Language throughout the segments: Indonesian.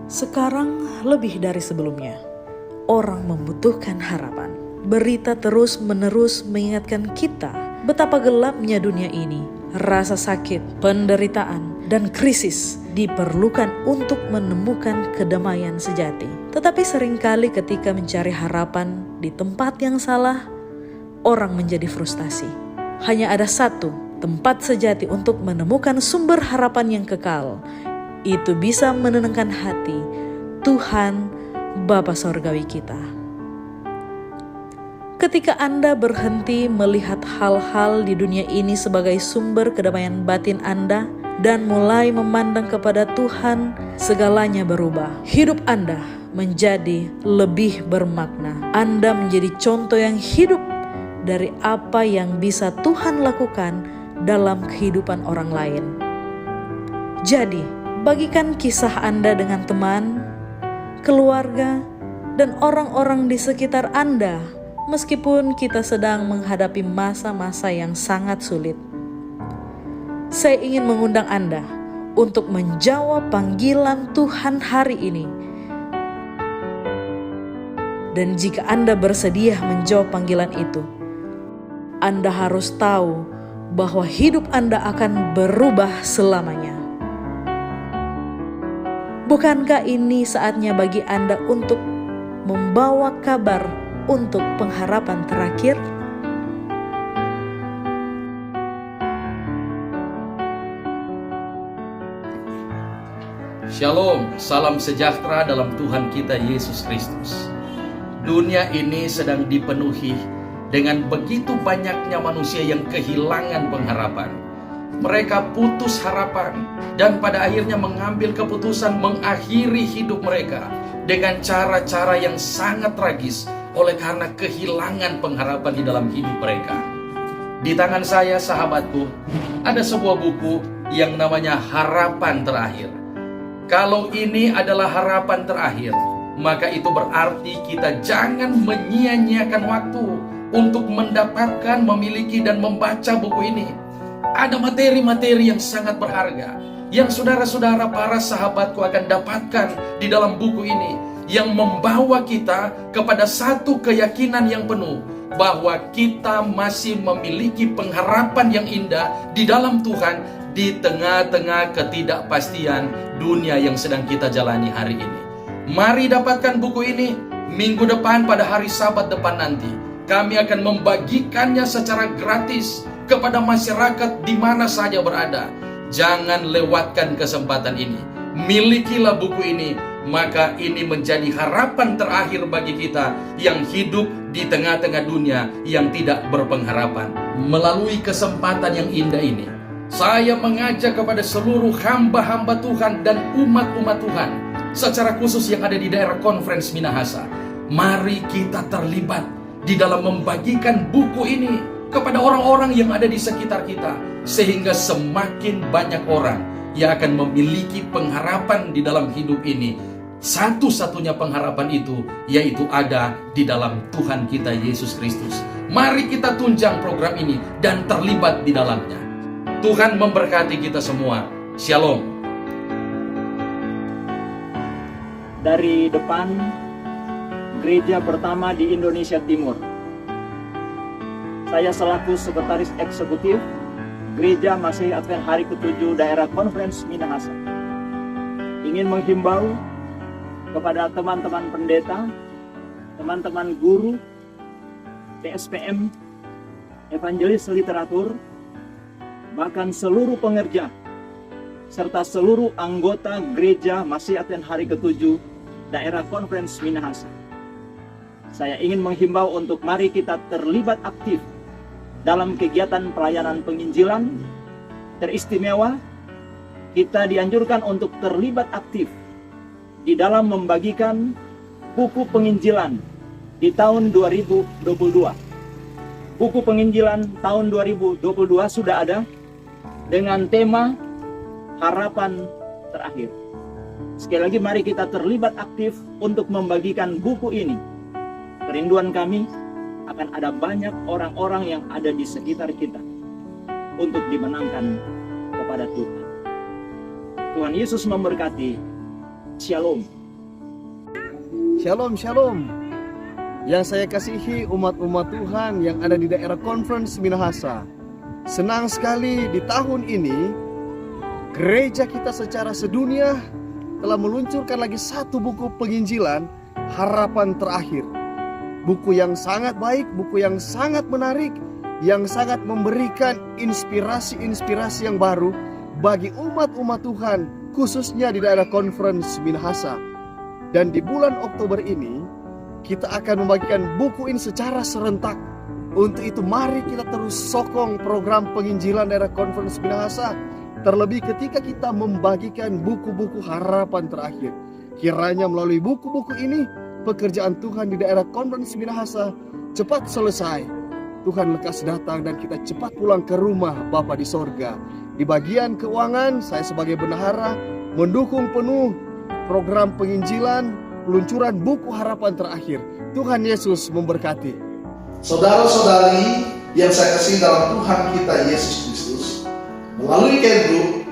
Sekarang lebih dari sebelumnya, orang membutuhkan harapan. Berita terus-menerus mengingatkan kita betapa gelapnya dunia ini. Rasa sakit, penderitaan, dan krisis diperlukan untuk menemukan kedamaian sejati. Tetapi seringkali ketika mencari harapan di tempat yang salah, orang menjadi frustasi. Hanya ada satu tempat sejati untuk menemukan sumber harapan yang kekal. Itu bisa menenangkan hati, Tuhan Bapa Sorgawi kita. Ketika Anda berhenti melihat hal-hal di dunia ini sebagai sumber kedamaian batin Anda dan mulai memandang kepada Tuhan, segalanya berubah. Hidup Anda menjadi lebih bermakna. Anda menjadi contoh yang hidup dari apa yang bisa Tuhan lakukan dalam kehidupan orang lain. Jadi, bagikan kisah Anda dengan teman, keluarga, dan orang-orang di sekitar Anda, meskipun kita sedang menghadapi masa-masa yang sangat sulit. Saya ingin mengundang Anda untuk menjawab panggilan Tuhan hari ini. Dan jika Anda bersedia menjawab panggilan itu, Anda harus tahu bahwa hidup Anda akan berubah selamanya. Bukankah ini saatnya bagi Anda untuk membawa kabar untuk pengharapan terakhir? Shalom, salam sejahtera dalam Tuhan kita Yesus Kristus. Dunia ini sedang dipenuhi dengan begitu banyaknya manusia yang kehilangan pengharapan. Mereka putus harapan dan pada akhirnya mengambil keputusan mengakhiri hidup mereka dengan cara-cara yang sangat tragis oleh karena kehilangan pengharapan di dalam hidup mereka. Di tangan saya, sahabatku, ada sebuah buku yang namanya Harapan Terakhir. Kalau ini adalah harapan terakhir, maka itu berarti kita jangan menyia-nyiakan waktu untuk mendapatkan, memiliki, dan membaca buku ini. Ada materi-materi yang sangat berharga yang saudara-saudara para sahabatku akan dapatkan di dalam buku ini, yang membawa kita kepada satu keyakinan yang penuh bahwa kita masih memiliki pengharapan yang indah di dalam Tuhan di tengah-tengah ketidakpastian dunia yang sedang kita jalani hari ini. Mari dapatkan buku ini. Minggu depan pada hari Sabat depan nanti kami akan membagikannya secara gratis kepada masyarakat di mana saja berada. Jangan lewatkan kesempatan ini. Milikilah buku ini, maka ini menjadi harapan terakhir bagi kita yang hidup di tengah-tengah dunia yang tidak berpengharapan. Melalui kesempatan yang indah ini, saya mengajak kepada seluruh hamba-hamba Tuhan dan umat-umat Tuhan, secara khusus yang ada di daerah Conference Minahasa, mari kita terlibat di dalam membagikan buku ini kepada orang-orang yang ada di sekitar kita, sehingga semakin banyak orang yang akan memiliki pengharapan di dalam hidup ini. Satu-satunya pengharapan itu yaitu ada di dalam Tuhan kita Yesus Kristus. Mari kita tunjang program ini dan terlibat di dalamnya. Tuhan memberkati kita semua. Shalom. Dari depan gereja pertama di Indonesia Timur, saya selaku Sekretaris Eksekutif Gereja Masehi Advent Hari ke-7 Daerah Conference Minahasa ingin menghimbau kepada teman-teman pendeta, teman-teman guru, PSPM, evangelis literatur, bahkan seluruh pengerja, serta seluruh anggota Gereja Masehi Advent Hari ke-7 Daerah Conference Minahasa. Saya ingin menghimbau untuk mari kita terlibat aktif dalam kegiatan pelayanan penginjilan. Teristimewa, kita dianjurkan untuk terlibat aktif di dalam membagikan buku penginjilan di tahun 2022. Buku penginjilan tahun 2022 sudah ada dengan tema Harapan Terakhir. Sekali lagi mari kita terlibat aktif untuk membagikan buku ini. Kerinduan kami akan ada banyak orang-orang yang ada di sekitar kita untuk dimenangkan kepada Tuhan. Tuhan Yesus memberkati. Shalom. Shalom, shalom. Yang saya kasihi umat-umat Tuhan yang ada di daerah Conference Minahasa. Senang sekali di tahun ini gereja kita secara sedunia telah meluncurkan lagi satu buku penginjilan, Harapan Terakhir. Buku yang sangat baik, buku yang sangat menarik, yang sangat memberikan inspirasi-inspirasi yang baru bagi umat-umat Tuhan, khususnya di daerah Conference Minahasa. Dan di bulan Oktober ini, kita akan membagikan buku ini secara serentak. Untuk itu mari kita terus sokong program penginjilan daerah Conference Minahasa. Terlebih ketika kita membagikan buku-buku harapan terakhir. Kiranya melalui buku-buku ini, pekerjaan Tuhan di daerah Conference Minahasa cepat selesai. Tuhan lekas datang dan kita cepat pulang ke rumah Bapa di sorga. Di bagian keuangan, saya sebagai bendahara mendukung penuh program penginjilan, peluncuran buku harapan terakhir. Tuhan Yesus memberkati. Saudara-saudari yang saya kasih dalam Tuhan kita Yesus Kristus, melalui Care Group,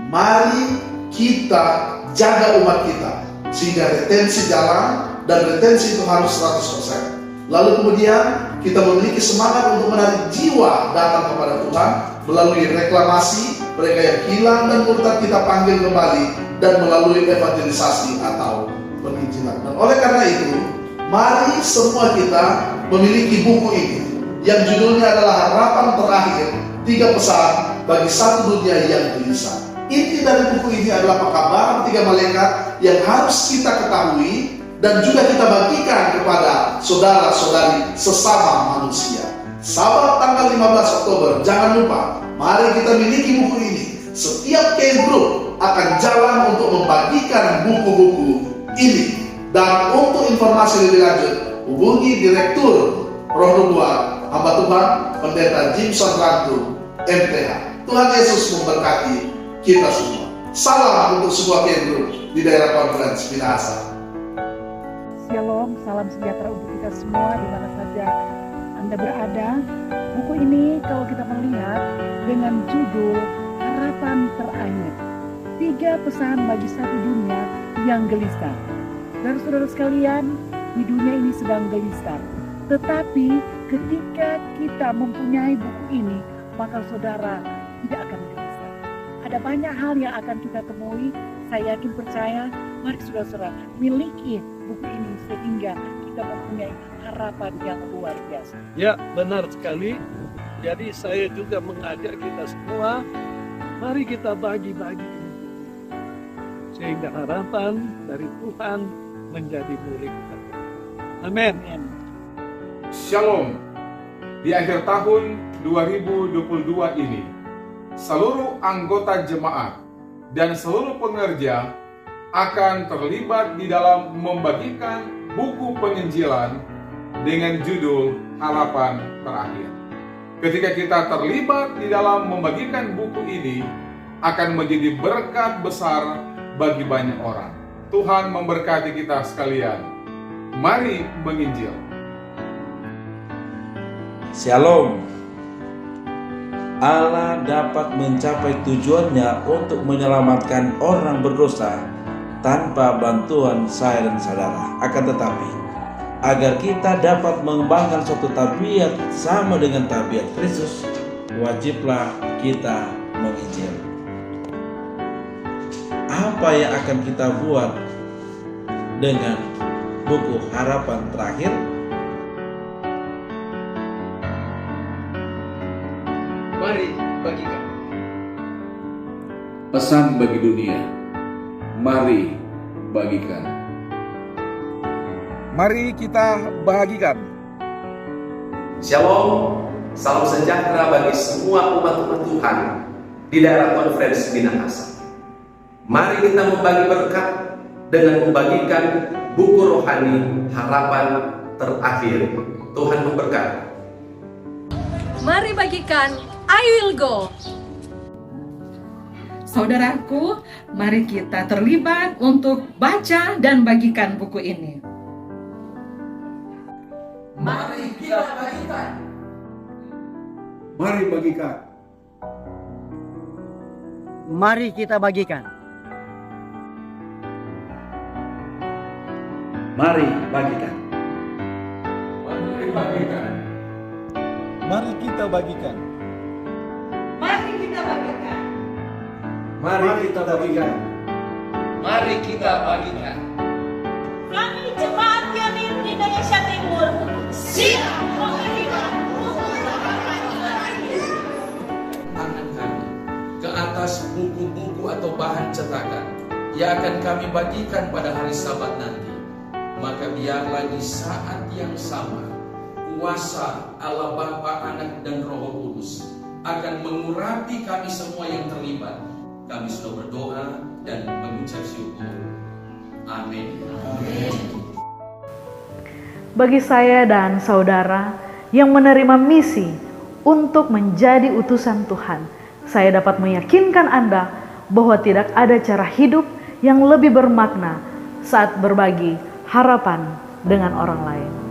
mari kita jaga umat kita sehingga retensi jalan dan retensi itu harus 100%. Lalu kemudian kita memiliki semangat untuk menarik jiwa datang kepada Tuhan melalui reklamasi, mereka yang hilang dan murtad kita panggil kembali, dan melalui evangelisasi atau penginjilan. Dan oleh karena itu, mari semua kita memiliki buku ini yang judulnya adalah Harapan Terakhir, 3 pesan bagi satu dunia yang gelisah. Inti dari buku ini adalah pekabaran 3 malaikat yang harus kita ketahui dan juga kita bagikan kepada saudara-saudari sesama manusia. Sabat tanggal 15 Oktober, jangan lupa, mari kita miliki buku ini. Setiap Care Group akan jalan untuk membagikan buku-buku ini. Dan untuk informasi lebih lanjut, hubungi Direktur Roh 2 hamba Tuhan Pendeta Jimson Rantu MTH. Tuhan Yesus memberkati kita semua. Salam untuk semua Care Group di daerah Conference Minahasa. Shalom, salam sejahtera untuk kita semua di mana saja Anda berada. Buku ini kalau kita melihat dengan judul Harapan Terakhir, 3 pesan bagi satu dunia yang gelisah. Saudara-saudara sekalian, di dunia ini sedang gelisah. Tetapi ketika kita mempunyai buku ini, maka saudara tidak akan gelisah. Ada banyak hal yang akan kita temui. Saya yakin percaya, mari saudara-saudara miliki buku ini sehingga kita mempunyai harapan yang luar biasa. Ya, benar sekali. Jadi saya juga mengajak kita semua, mari kita bagi-bagi sehingga harapan dari Tuhan menjadi milik kita. Amin. Shalom. Di akhir tahun 2022 ini, seluruh anggota jemaat dan seluruh pengerja akan terlibat di dalam membagikan buku penginjilan dengan judul Harapan Terakhir. Ketika kita terlibat di dalam membagikan buku ini, akan menjadi berkat besar bagi banyak orang. Tuhan memberkati kita sekalian. Mari menginjil. Shalom. Allah dapat mencapai tujuannya untuk menyelamatkan orang berdosa tanpa bantuan saya dan saudara. Akan tetapi, agar kita dapat mengembangkan suatu tabiat sama dengan tabiat Kristus, wajiblah kita menginjil. Apa yang akan kita buat dengan buku Harapan Terakhir? Mari bagikan. Pesan bagi dunia. Mari bagikan. Mari kita bagikan. Shalom, salam sejahtera bagi semua umat-umat Tuhan di daerah Conference Minahasa. Mari kita membagi berkat dengan membagikan buku rohani Harapan Terakhir. Tuhan memberkati. Mari bagikan I Will Go. Saudaraku, mari kita terlibat untuk baca dan bagikan buku ini. Mari kita bagikan. Mari bagikan. Mari kita bagikan. Mari bagikan. Mari bagikan. Mari kita bagikan. Mari kita bagikan. Mari kita bagikan. Mari kita bagikan. Kami Jemaat Yamin Indonesia Timur siap memberikan Tangan kami ke atas buku-buku atau bahan cetakan yang akan kami bagikan pada hari Sabat nanti. Maka biarlah di saat yang sama kuasa Allah Bapa, Anak dan Roh Kudus akan mengurapi kami semua yang terlibat. Kami sudah berdoa dan mengucap syukur. Amin. Bagi saya dan saudara yang menerima misi untuk menjadi utusan Tuhan, saya dapat meyakinkan Anda bahwa tidak ada cara hidup yang lebih bermakna saat berbagi harapan dengan orang lain.